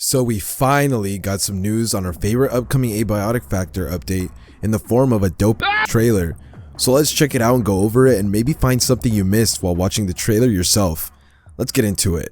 So we finally got some news on our favorite upcoming Abiotic factor update in the form of a dope trailer. So let's check it out and go over it and maybe find something you missed while watching the trailer yourself. Let's get into it.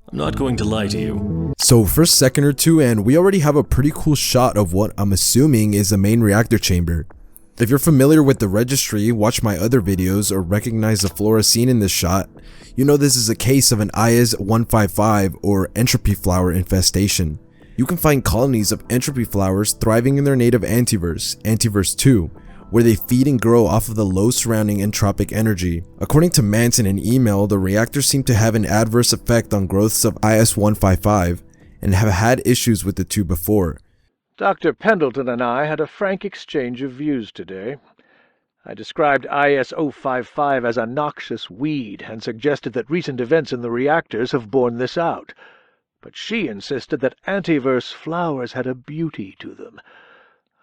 I'm not going to lie to you. So first second or two and we already have a pretty cool shot of what I'm assuming is the main reactor chamber. If you're familiar with the registry, watch my other videos, or recognize the flora seen in this shot, you know this is a case of an IS-155 or entropy flower infestation. You can find colonies of entropy flowers thriving in their native antiverse, Antiverse 2, where they feed and grow off of the low surrounding entropic energy. According to Mance in an email, the reactors seem to have an adverse effect on growths of IS-155 and have had issues with the two before. Dr. Pendleton and I had a frank exchange of views today. I described IS-055 as a noxious weed and suggested that recent events in the reactors have borne this out. But she insisted that antiverse flowers had a beauty to them.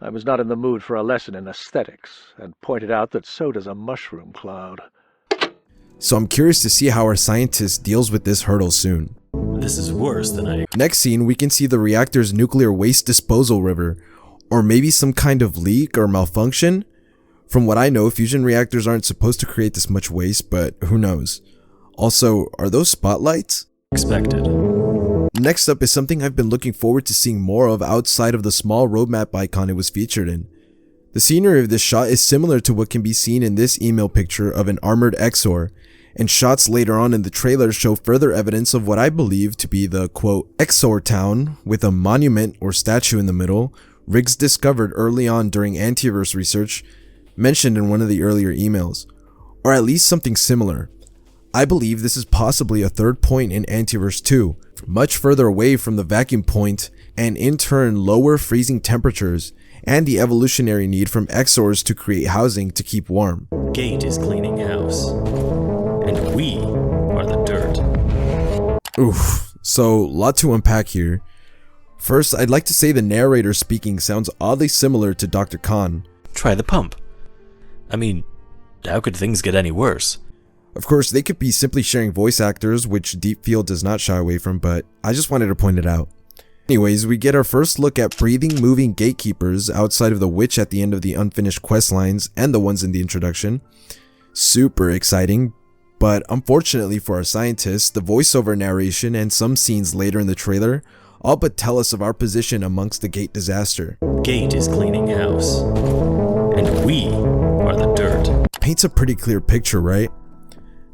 I was not in the mood for a lesson in aesthetics, and pointed out that so does a mushroom cloud. So I'm curious to see how our scientist deals with this hurdle soon. This is worse than I... Next scene, we can see the reactor's nuclear waste disposal river, or maybe some kind of leak or malfunction. From what I know, fusion reactors aren't supposed to create this much waste, but who knows. Also, are those spotlights? expected. Next up is something I've been looking forward to seeing more of outside of the small roadmap icon it was featured in. The scenery of this shot is similar to what can be seen in this email picture of an armored Exor, and shots later on in the trailer show further evidence of what I believe to be the quote Exor town with a monument or statue in the middle, rigs discovered early on during antiverse research mentioned in one of the earlier emails, or at least something similar. I believe this is possibly a third point in Antiverse 2, much further away from the vacuum point and in turn lower freezing temperatures and the evolutionary need from Exors to create housing to keep warm. Gate is cleaning house, and we are the dirt. Oof, so lot to unpack here. First, I'd like to say the narrator speaking sounds oddly similar to Dr. Khan. Try the pump. I mean, how could things get any worse? Of course, they could be simply sharing voice actors, which Deep Field does not shy away from, but I just wanted to point it out. Anyways, we get our first look at breathing, moving gatekeepers outside of the witch at the end of the unfinished quest lines and the ones in the introduction. Super exciting, but unfortunately for our scientists, the voiceover narration and some scenes later in the trailer all but tell us of our position amongst the gate disaster. Gate is cleaning house, and we are the dirt. Paints a pretty clear picture, right?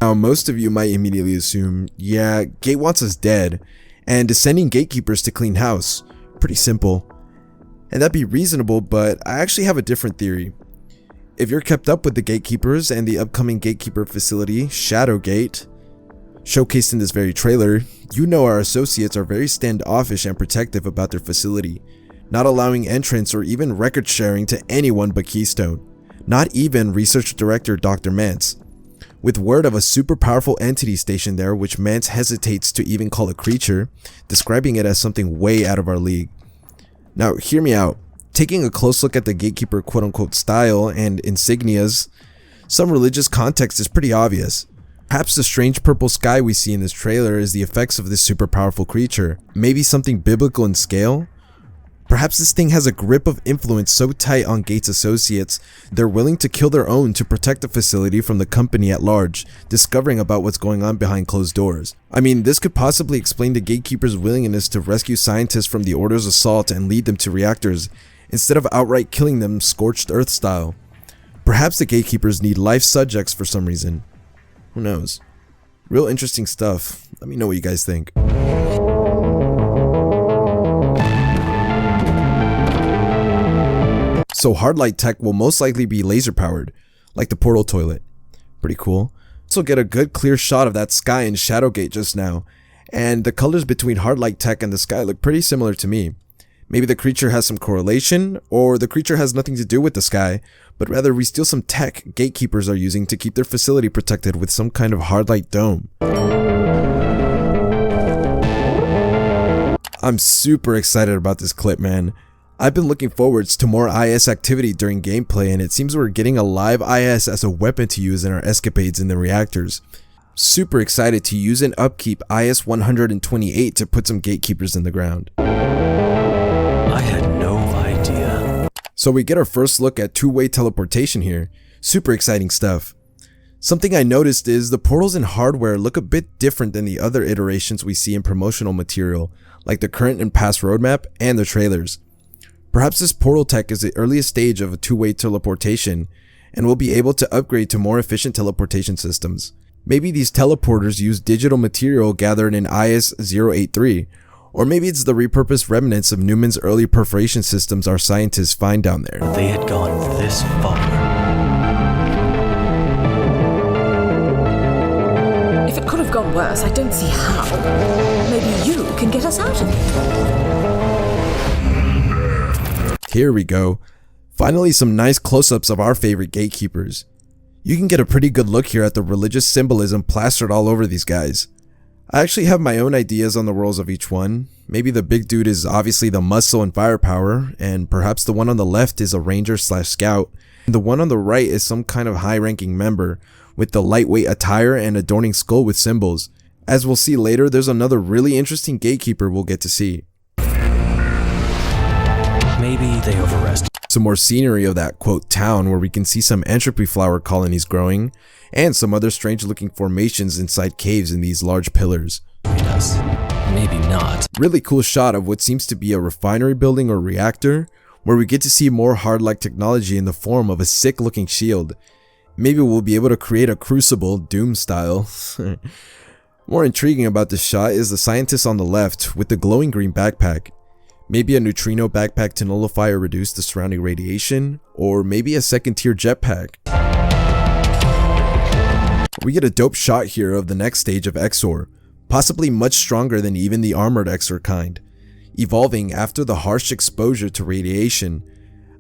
Now, most of you might immediately assume, yeah, Gate wants us dead, and is sending gatekeepers to clean house. Pretty simple. And that'd be reasonable, but I actually have a different theory. If you're kept up with the gatekeepers and the upcoming gatekeeper facility, Shadowgate, showcased in this very trailer, you know our associates are very standoffish and protective about their facility, not allowing entrance or even record sharing to anyone but Keystone, not even Research Director Dr. Mance. With word of a super powerful entity stationed there which Mance hesitates to even call a creature, describing it as something way out of our league. Now hear me out, taking a close look at the gatekeeper quote-unquote style and insignias, some religious context is pretty obvious. Perhaps the strange purple sky we see in this trailer is the effects of this super powerful creature, maybe something biblical in scale? Perhaps this thing has a grip of influence so tight on Gate's associates, they're willing to kill their own to protect the facility from the company at large, discovering about what's going on behind closed doors. I mean, this could possibly explain the Gatekeeper's willingness to rescue scientists from the Order's assault and lead them to reactors, instead of outright killing them scorched earth style. Perhaps the Gatekeepers need life subjects for some reason. Who knows? Real interesting stuff. Let me know what you guys think. So Hardlight tech will most likely be laser powered, like the portal toilet. Pretty cool. So get a good clear shot of that sky in Shadowgate just now, and the colors between Hardlight tech and the sky look pretty similar to me. Maybe the creature has some correlation, or the creature has nothing to do with the sky, but rather we steal some tech gatekeepers are using to keep their facility protected with some kind of Hardlight dome. I'm super excited about this clip, man. I've been looking forwards to more IS activity during gameplay, and it seems we're getting a live IS as a weapon to use in our escapades in the reactors. Super excited to use and upkeep IS-128 to put some gatekeepers in the ground. I had no idea. So we get our first look at two-way teleportation here. Super exciting stuff. Something I noticed is the portals and hardware look a bit different than the other iterations we see in promotional material, like the current and past roadmap and the trailers. Perhaps this portal tech is the earliest stage of a two-way teleportation, and we'll be able to upgrade to more efficient teleportation systems. Maybe these teleporters use digital material gathered in IS-083, or maybe it's the repurposed remnants of Newman's early perforation systems our scientists find down there. They had gone this far. If it could have gone worse, I don't see how. Maybe you can get us out of it. Here we go. Finally, some nice close-ups of our favorite gatekeepers. You can get a pretty good look here at the religious symbolism plastered all over these guys. I actually have my own ideas on the roles of each one. Maybe the big dude is obviously the muscle and firepower, and perhaps the one on the left is a ranger/scout, and the one on the right is some kind of high-ranking member, with the lightweight attire and adorning skull with symbols. As we'll see later, there's another really interesting gatekeeper we'll get to see. Maybe they overestimated. Some more scenery of that quote town where we can see some entropy flower colonies growing, and some other strange looking formations inside caves in these large pillars. us. Maybe not. Really cool shot of what seems to be a refinery building or reactor, where we get to see more Hardlight technology in the form of a sick looking shield. Maybe we'll be able to create a crucible, Doom style. More intriguing about this shot is the scientist on the left with the glowing green backpack. Maybe a neutrino backpack to nullify or reduce the surrounding radiation, or maybe a second tier jetpack. We get a dope shot here of the next stage of Exor, possibly much stronger than even the armored Exor kind, evolving after the harsh exposure to radiation.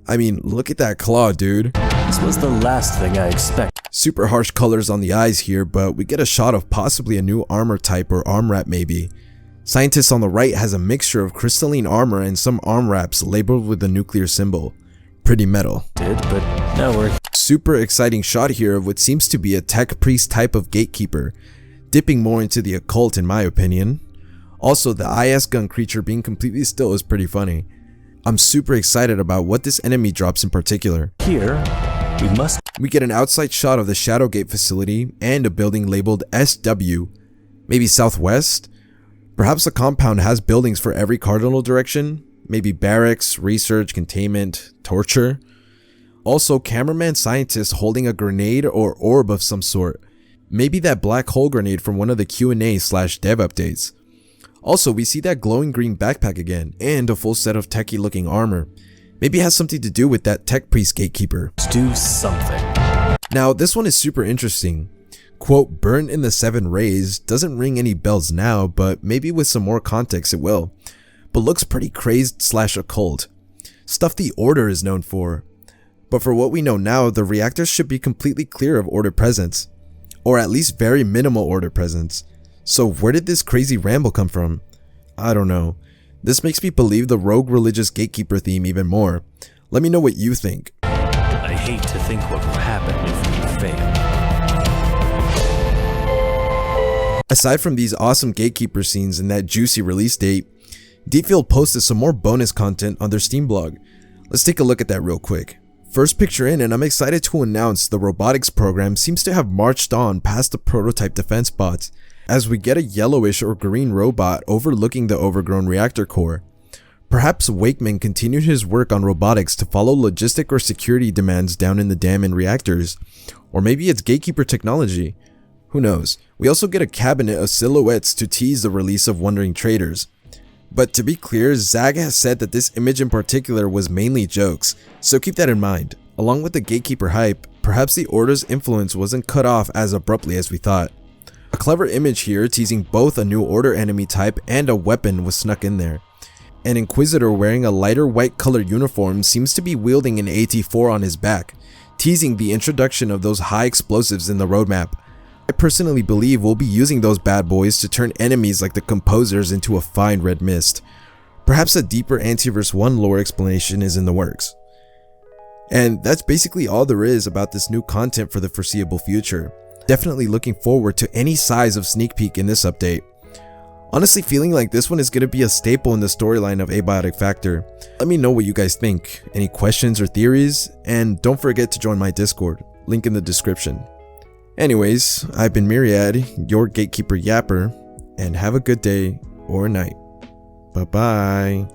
I mean, look at that claw, dude. This was the last thing I expected. Super harsh colors on the eyes here, but we get a shot of possibly a new armor type or arm wrap maybe. Scientist on the right has a mixture of crystalline armor and some arm wraps labeled with the nuclear symbol. Pretty metal. But now we're... Super exciting shot here of what seems to be a TechPriest type of gatekeeper, dipping more into the occult in my opinion. Also, the IS gun creature being completely still is pretty funny. I'm super excited about what this enemy drops in particular. Here, we get an outside shot of the Shadowgate facility and a building labeled SW. Maybe southwest? Perhaps the compound has buildings for every cardinal direction, maybe barracks, research, containment, torture. Also, cameraman scientist holding a grenade or orb of some sort. Maybe that black hole grenade from one of the Q&A/dev updates. Also, we see that glowing green backpack again, and a full set of techie looking armor. Maybe it has something to do with that TechPriest Gatekeeper. Let's do something. Now, this one is super interesting. Quote, burnt in the 7 rays doesn't ring any bells now, but maybe with some more context it will. But looks pretty crazed/occult. Stuff the Order is known for. But for what we know now, the reactors should be completely clear of Order presence. Or at least very minimal Order presence. So where did this crazy ramble come from? I don't know. This makes me believe the rogue religious gatekeeper theme even more. Let me know what you think. I hate to think what will happen if we fail. Aside from these awesome gatekeeper scenes and that juicy release date, Deepfield posted some more bonus content on their Steam blog. Let's take a look at that real quick. First picture in, and I'm excited to announce the robotics program seems to have marched on past the prototype defense bots, as we get a yellowish or green robot overlooking the overgrown reactor core. Perhaps Wakeman continued his work on robotics to follow logistic or security demands down in the dam and reactors, or maybe it's gatekeeper technology. Who knows? We also get a cabinet of silhouettes to tease the release of Wandering Traders. But to be clear, Zag has said that this image in particular was mainly jokes, so keep that in mind. Along with the gatekeeper hype, perhaps the Order's influence wasn't cut off as abruptly as we thought. A clever image here teasing both a new Order enemy type and a weapon was snuck in there. An Inquisitor wearing a lighter white colored uniform seems to be wielding an AT-4 on his back, teasing the introduction of those high explosives in the roadmap. I personally believe we'll be using those bad boys to turn enemies like the Composers into a fine red mist. Perhaps a deeper Antiverse 1 lore explanation is in the works. And that's basically all there is about this new content for the foreseeable future. Definitely looking forward to any size of sneak peek in this update. Honestly feeling like this one is going to be a staple in the storyline of Abiotic Factor. Let me know what you guys think, any questions or theories, and don't forget to join my Discord, link in the description. Anyways, I've been Myriad, your Gatekeeper Yapper, and have a good day or night. Bye bye.